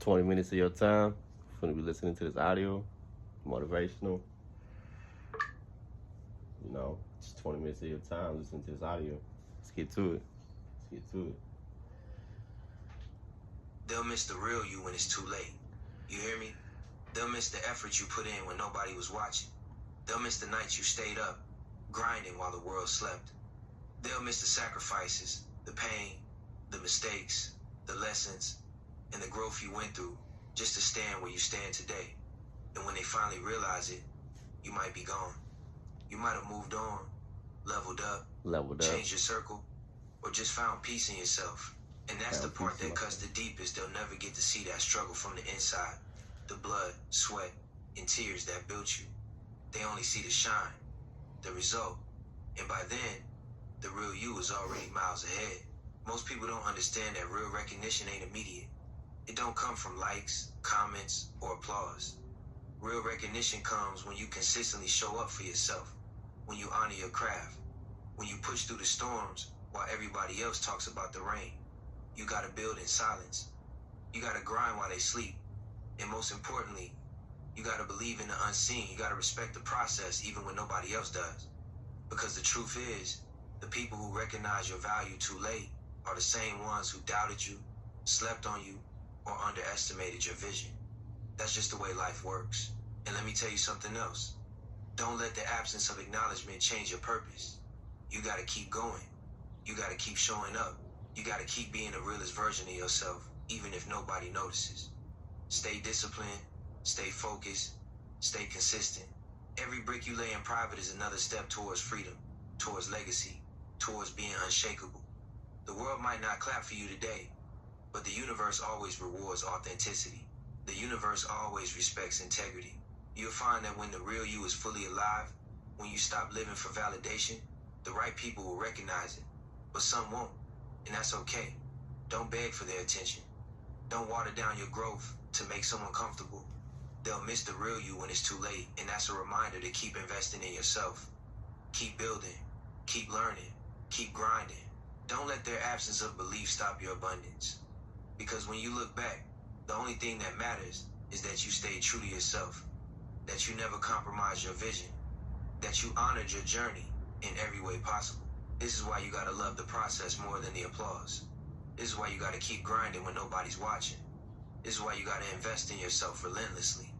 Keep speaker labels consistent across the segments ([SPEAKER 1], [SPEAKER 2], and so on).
[SPEAKER 1] 20 minutes of your time. You're going to be listening to this audio, motivational. Just 20 minutes of your time listening to this audio. Let's get to it.
[SPEAKER 2] They'll miss the real you when it's too late. You hear me? They'll miss the effort you put in when nobody was watching. They'll miss the nights you stayed up, grinding while the world slept. They'll miss the sacrifices, the pain, the mistakes, the lessons, and the growth you went through just to stand where you stand today. And when they finally realize it, you might be gone. You might have moved on, leveled up, changed your circle, or just found peace in yourself. And that's the part that cuts the deepest. They'll never get to see that struggle from the inside. The blood, sweat, and tears that built you. They only see the shine, the result. And by then, the real you is already miles ahead. Most people don't understand that real recognition ain't immediate. It don't come from likes, comments, or applause. Real recognition comes when you consistently show up for yourself, when you honor your craft, when you push through the storms while everybody else talks about the rain. You gotta build in silence. You gotta grind while they sleep. And most importantly, you gotta believe in the unseen. You gotta respect the process even when nobody else does. Because the truth is, the people who recognize your value too late are the same ones who doubted you, slept on you, or underestimated your vision. That's just the way life works. And let me tell you something else. Don't let the absence of acknowledgement change your purpose. You gotta keep going. You gotta keep showing up. You gotta keep being the realest version of yourself, even if nobody notices. Stay disciplined, stay focused, stay consistent. Every brick you lay in private is another step towards freedom, towards legacy, towards being unshakable. The world might not clap for you today, but the universe always rewards authenticity. The universe always respects integrity. You'll find that when the real you is fully alive, when you stop living for validation, the right people will recognize it, but some won't. And that's okay. Don't beg for their attention. Don't water down your growth to make someone comfortable. They'll miss the real you when it's too late, and that's a reminder to keep investing in yourself. Keep building, keep learning, keep grinding. Don't let their absence of belief stop your abundance. Because when you look back, the only thing that matters is that you stayed true to yourself, that you never compromised your vision, that you honored your journey in every way possible. This is why you gotta love the process more than the applause. This is why you gotta keep grinding when nobody's watching. This is why you gotta invest in yourself relentlessly.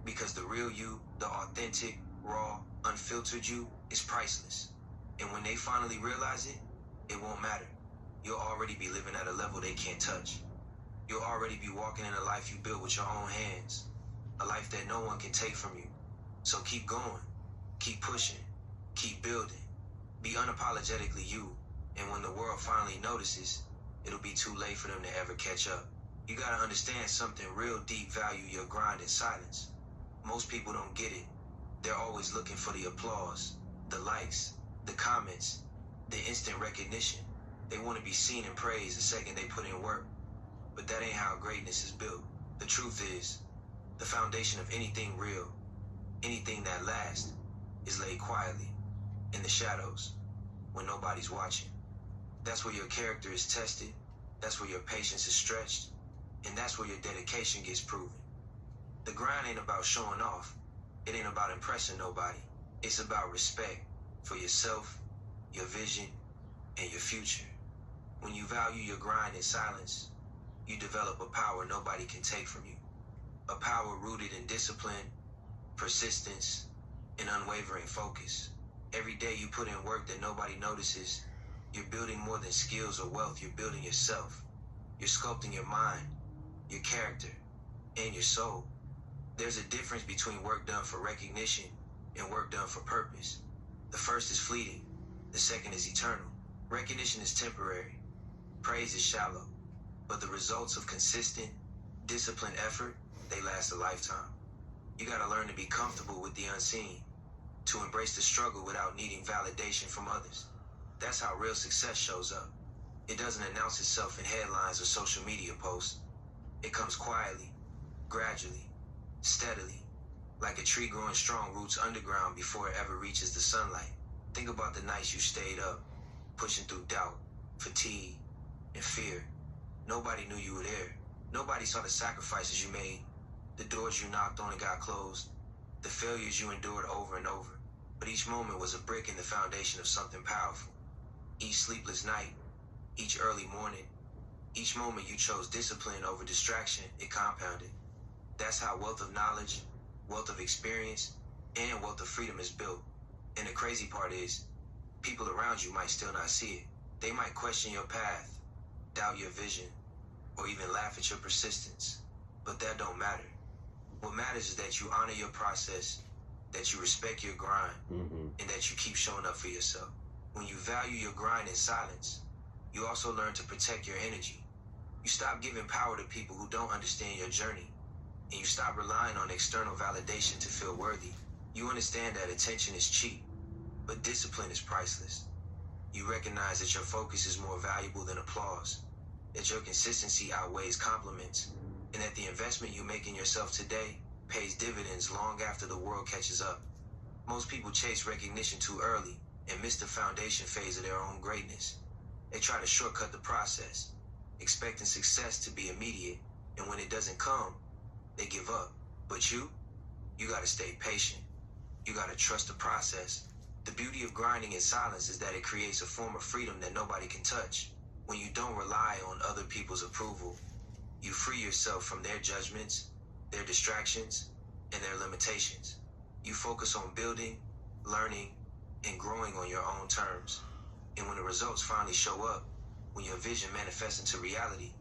[SPEAKER 2] Because the real you, the authentic, raw, unfiltered you, is priceless. And when they finally realize it, it won't matter. You'll already be living at a level they can't touch. You'll already be walking in a life you built with your own hands. A life that no one can take from you. So keep going, keep pushing, keep building. Be unapologetically you, and when the world finally notices, it'll be too late for them to ever catch up. You gotta understand something real deep value your grind in silence. Most people don't get it. They're always looking for the applause, the likes, the comments, the instant recognition. They want to be seen and praised the second they put in work. But that ain't how greatness is built. The truth is, the foundation of anything real, anything that lasts, is laid quietly, in the shadows, when nobody's watching. That's where your character is tested, that's where your patience is stretched, and that's where your dedication gets proven. The grind ain't about showing off, it ain't about impressing nobody. It's about respect for yourself, your vision, and your future. When you value your grind in silence, you develop a power nobody can take from you. A power rooted in discipline, persistence, and unwavering focus. Every day you put in work that nobody notices, you're building more than skills or wealth, you're building yourself. You're sculpting your mind, your character, and your soul. There's a difference between work done for recognition and work done for purpose. The first is fleeting, the second is eternal. Recognition is temporary, praise is shallow, but the results of consistent, disciplined effort, they last a lifetime. You gotta learn to be comfortable with the unseen, to embrace the struggle without needing validation from others. That's how real success shows up. It doesn't announce itself in headlines or social media posts. It comes quietly, gradually, steadily, like a tree growing strong roots underground before it ever reaches the sunlight. Think about the nights you stayed up, pushing through doubt, fatigue, and fear. Nobody knew you were there. Nobody saw the sacrifices you made, the doors you knocked on and got closed, the failures you endured over and over. But each moment was a brick in the foundation of something powerful. Each sleepless night, each early morning, each moment you chose discipline over distraction, it compounded. That's how wealth of knowledge, wealth of experience, and wealth of freedom is built. And the crazy part is, people around you might still not see it. They might question your path, doubt your vision, or even laugh at your persistence. But that don't matter. What matters is that you honor your process, that you respect your grind, and that you keep showing up for yourself. When you value your grind in silence, you also learn to protect your energy. You stop giving power to people who don't understand your journey, and you stop relying on external validation to feel worthy. You understand that attention is cheap, but discipline is priceless. You recognize that your focus is more valuable than applause, that your consistency outweighs compliments, and that the investment you make in yourself today pays dividends long after the world catches up. Most people chase recognition too early and miss the foundation phase of their own greatness. They try to shortcut the process, expecting success to be immediate, and when it doesn't come, they give up. But you gotta stay patient. You gotta trust the process. The beauty of grinding in silence is that it creates a form of freedom that nobody can touch. When you don't rely on other people's approval, you free yourself from their judgments, their distractions, and their limitations. You focus on building, learning, and growing on your own terms. And when the results finally show up, when your vision manifests into reality,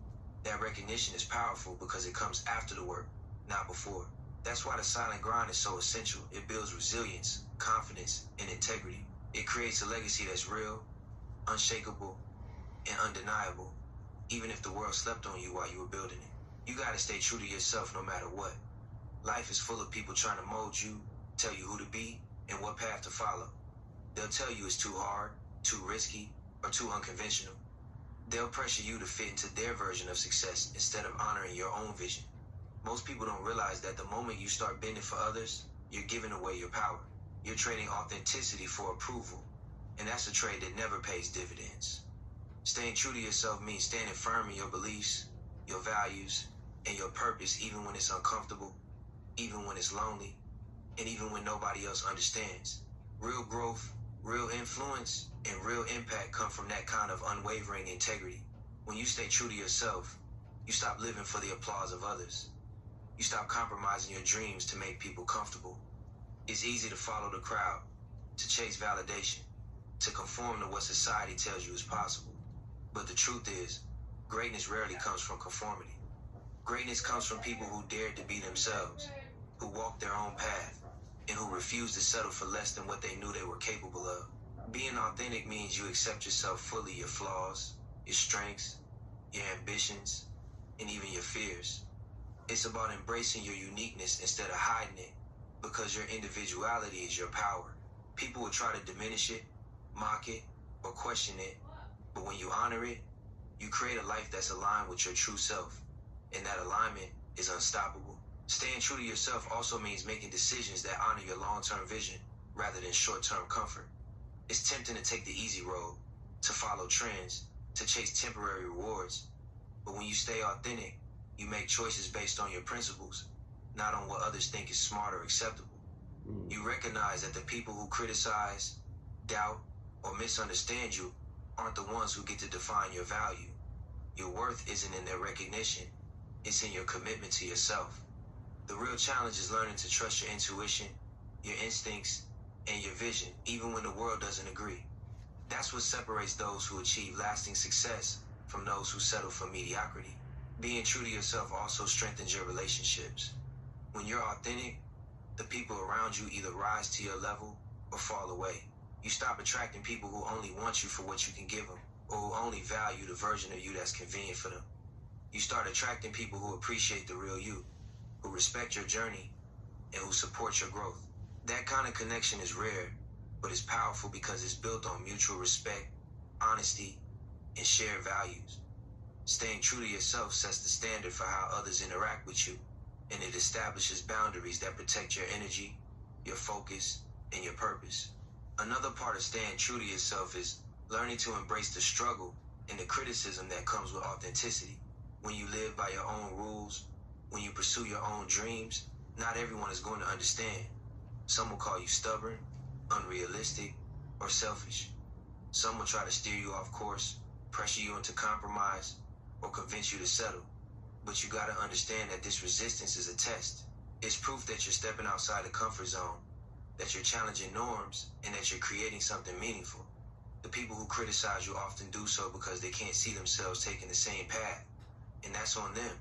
[SPEAKER 2] that recognition is powerful because it comes after the work, not before. That's why the silent grind is so essential. It builds resilience, confidence, and integrity. It creates a legacy that's real, unshakable, and undeniable, even if the world slept on you while you were building it. You gotta stay true to yourself no matter what. Life is full of people trying to mold you, tell you who to be, and what path to follow. They'll tell you it's too hard, too risky, or too unconventional. They'll pressure you to fit into their version of success instead of honoring your own vision. Most people don't realize that the moment you start bending for others, you're giving away your power. You're trading authenticity for approval, and that's a trade that never pays dividends. Staying true to yourself means standing firm in your beliefs, your values, and your purpose even when it's uncomfortable, even when it's lonely, and even when nobody else understands. Real growth, real influence, and real impact come from that kind of unwavering integrity. When you stay true to yourself, you stop living for the applause of others. You stop compromising your dreams to make people comfortable. It's easy to follow the crowd, to chase validation, to conform to what society tells you is possible. But the truth is, greatness rarely comes from conformity. Greatness comes from people who dared to be themselves, who walked their own path, and who refused to settle for less than what they knew they were capable of. Being authentic means you accept yourself fully, your flaws, your strengths, your ambitions, and even your fears. It's about embracing your uniqueness instead of hiding it, because your individuality is your power. People will try to diminish it, mock it, or question it, but when you honor it, you create a life that's aligned with your true self, and that alignment is unstoppable. Staying true to yourself also means making decisions that honor your long-term vision rather than short-term comfort. It's tempting to take the easy road, to follow trends, to chase temporary rewards, but when you stay authentic, you make choices based on your principles, not on what others think is smart or acceptable. You recognize that the people who criticize, doubt, or misunderstand you aren't the ones who get to define your value. Your worth isn't in their recognition, it's in your commitment to yourself. The real challenge is learning to trust your intuition, your instincts, and your vision, even when the world doesn't agree. That's what separates those who achieve lasting success from those who settle for mediocrity. Being true to yourself also strengthens your relationships. When you're authentic, the people around you either rise to your level or fall away. You stop attracting people who only want you for what you can give them, or who only value the version of you that's convenient for them. You start attracting people who appreciate the real you, who respect your journey, and who support your growth. That kind of connection is rare, but it's powerful because it's built on mutual respect, honesty, and shared values. Staying true to yourself sets the standard for how others interact with you, and it establishes boundaries that protect your energy, your focus, and your purpose. Another part of staying true to yourself is learning to embrace the struggle and the criticism that comes with authenticity. When you live by your own rules, when you pursue your own dreams, not everyone is going to understand. Some will call you stubborn, unrealistic, or selfish. Some will try to steer you off course, pressure you into compromise, or convince you to settle. But you gotta understand that this resistance is a test. It's proof that you're stepping outside the comfort zone, that you're challenging norms, and that you're creating something meaningful. The people who criticize you often do so because they can't see themselves taking the same path. And that's on them,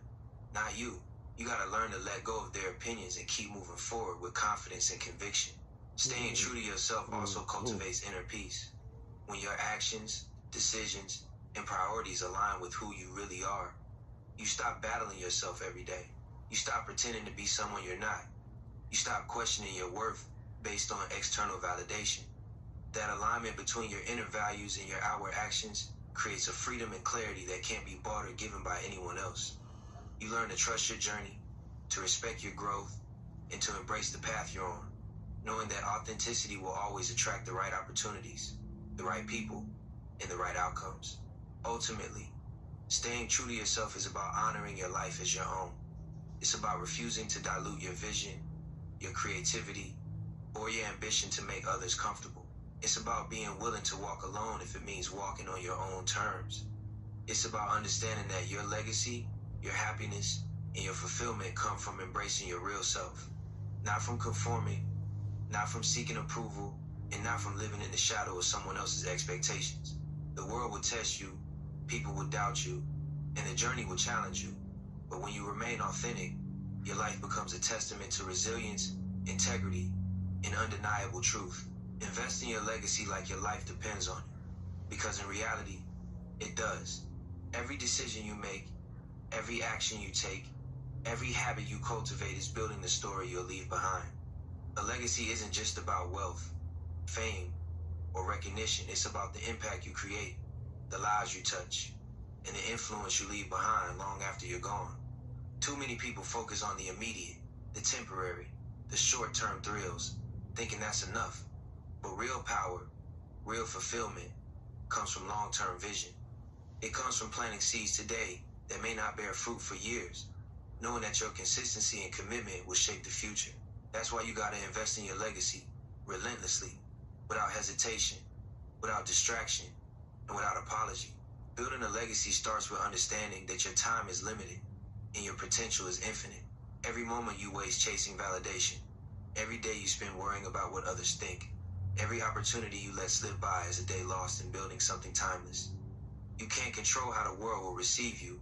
[SPEAKER 2] not you. You gotta learn to let go of their opinions and keep moving forward with confidence and conviction. Staying true to yourself also cultivates inner peace. When your actions, decisions, and priorities align with who you really are, you stop battling yourself every day. You stop pretending to be someone you're not. You stop questioning your worth based on external validation. That alignment between your inner values and your outward actions creates a freedom and clarity that can't be bought or given by anyone else. You learn to trust your journey, to respect your growth, and to embrace the path you're on, knowing that authenticity will always attract the right opportunities, the right people, and the right outcomes. Ultimately, staying true to yourself is about honoring your life as your own. It's about refusing to dilute your vision, your creativity, or your ambition to make others comfortable. It's about being willing to walk alone if it means walking on your own terms. It's about understanding that your legacy, your happiness, and your fulfillment come from embracing your real self, not from conforming, not from seeking approval, and not from living in the shadow of someone else's expectations. The world will test you, people will doubt you, and the journey will challenge you. But when you remain authentic, your life becomes a testament to resilience, integrity, and undeniable truth. Invest in your legacy like your life depends on it, because in reality, it does. Every decision you make, every action you take, every habit you cultivate is building the story you'll leave behind. A legacy isn't just about wealth, fame, or recognition. It's about the impact you create, the lives you touch, and the influence you leave behind long after you're gone. Too many people focus on the immediate, the temporary, the short-term thrills, thinking that's enough. But real power, real fulfillment, comes from long-term vision. It comes from planting seeds today that may not bear fruit for years, knowing that your consistency and commitment will shape the future. That's why you gotta invest in your legacy, relentlessly, without hesitation, without distraction, and without apology. Building a legacy starts with understanding that your time is limited and your potential is infinite. Every moment you waste chasing validation, every day you spend worrying about what others think, every opportunity you let slip by is a day lost in building something timeless. You can't control how the world will receive you,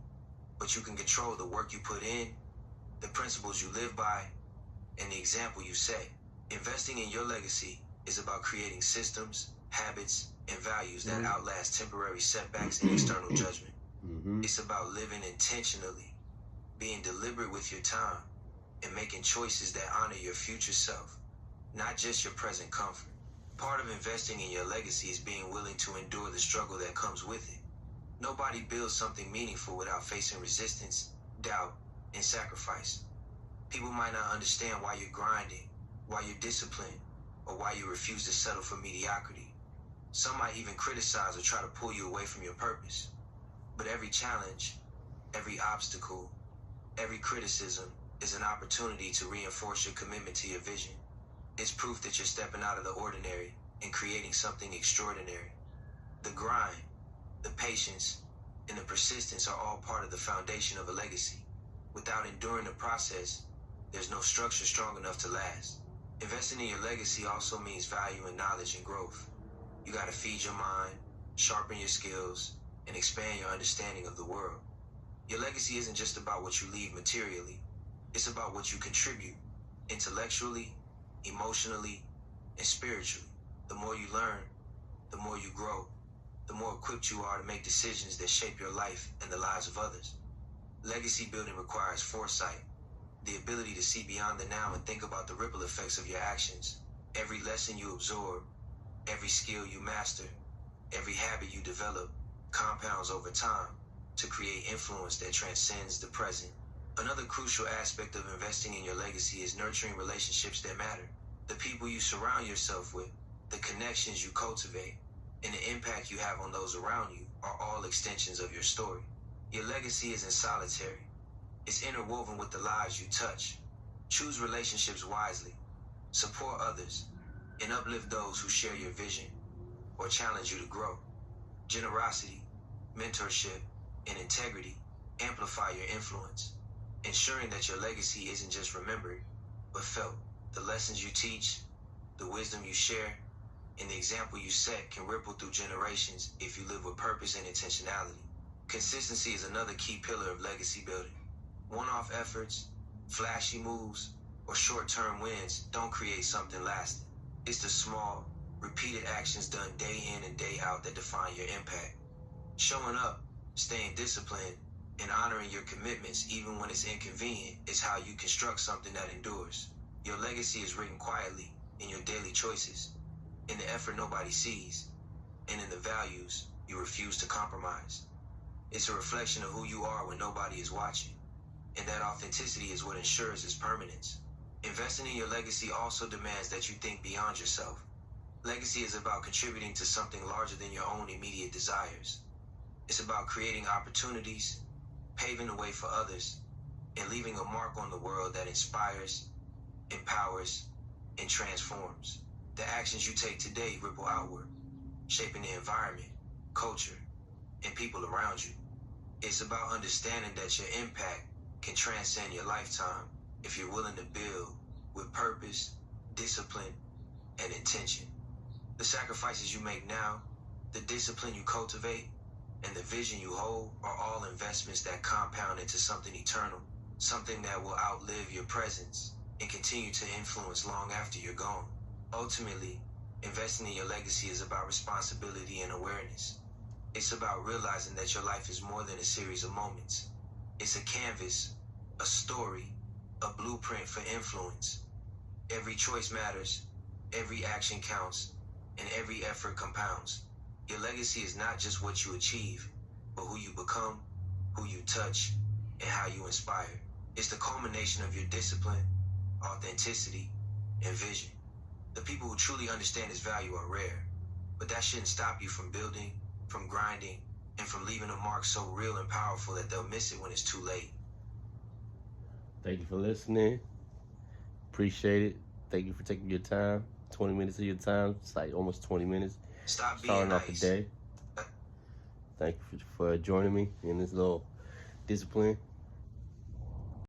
[SPEAKER 2] but you can control the work you put in, the principles you live by, and the example you set. Investing in your legacy is about creating systems, habits, and values that outlast temporary setbacks and external judgment. It's about living intentionally, being deliberate with your time, and making choices that honor your future self, not just your present comfort. Part of investing in your legacy is being willing to endure the struggle that comes with it. Nobody builds something meaningful without facing resistance, doubt, and sacrifice. People might not understand why you're grinding, why you're disciplined, or why you refuse to settle for mediocrity. Some might even criticize or try to pull you away from your purpose. But every challenge, every obstacle, every criticism is an opportunity to reinforce your commitment to your vision. It's proof that you're stepping out of the ordinary and creating something extraordinary. The grind, the patience, and the persistence are all part of the foundation of a legacy. Without enduring the process, there's no structure strong enough to last. Investing in your legacy also means valuing knowledge and growth. You gotta feed your mind, sharpen your skills, and expand your understanding of the world. Your legacy isn't just about what you leave materially. It's about what you contribute intellectually, emotionally, and spiritually. The more you learn, the more you grow, the more equipped you are to make decisions that shape your life and the lives of others. Legacy building requires foresight, the ability to see beyond the now and think about the ripple effects of your actions. Every lesson you absorb, every skill you master, every habit you develop compounds over time to create influence that transcends the present. Another crucial aspect of investing in your legacy is nurturing relationships that matter. The people you surround yourself with, the connections you cultivate, and the impact you have on those around you are all extensions of your story. Your legacy isn't solitary. It's interwoven with the lives you touch. Choose relationships wisely, support others, and uplift those who share your vision or challenge you to grow. Generosity, mentorship, and integrity amplify your influence, ensuring that your legacy isn't just remembered, but felt. The lessons you teach, the wisdom you share, and the example you set can ripple through generations if you live with purpose and intentionality. Consistency is another key pillar of legacy building. One-off efforts, flashy moves, or short-term wins don't create something lasting. It's the small, repeated actions done day in and day out that define your impact. Showing up, staying disciplined, and honoring your commitments even when it's inconvenient is how you construct something that endures. Your legacy is written quietly in your daily choices, in the effort nobody sees, and in the values you refuse to compromise. It's a reflection of who you are when nobody is watching, and that authenticity is what ensures its permanence. Investing in your legacy also demands that you think beyond yourself. Legacy is about contributing to something larger than your own immediate desires. It's about creating opportunities, paving the way for others, and leaving a mark on the world that inspires, empowers, and transforms. The actions you take today ripple outward, shaping the environment, culture, and people around you. It's about understanding that your impact can transcend your lifetime if you're willing to build with purpose, discipline, and intention. The sacrifices you make now, the discipline you cultivate, and the vision you hold are all investments that compound into something eternal, something that will outlive your presence and continue to influence long after you're gone. Ultimately, investing in your legacy is about responsibility and awareness. It's about realizing that your life is more than a series of moments. It's a canvas, a story, a blueprint for influence. Every choice matters, every action counts, and every effort compounds. Your legacy is not just what you achieve, but who you become, who you touch, and how you inspire. It's the culmination of your discipline, authenticity, and vision. The people who truly understand its value are rare, but that shouldn't stop you from building, from grinding, and from leaving a mark so real and powerful that they'll miss it when it's too late.
[SPEAKER 1] Thank you for listening. Appreciate it. Thank you for taking your time. 20 minutes of your time. It's like almost 20 minutes.
[SPEAKER 2] Stop being
[SPEAKER 1] Starting off the
[SPEAKER 2] nice.
[SPEAKER 1] day. Thank you for joining me in this little discipline.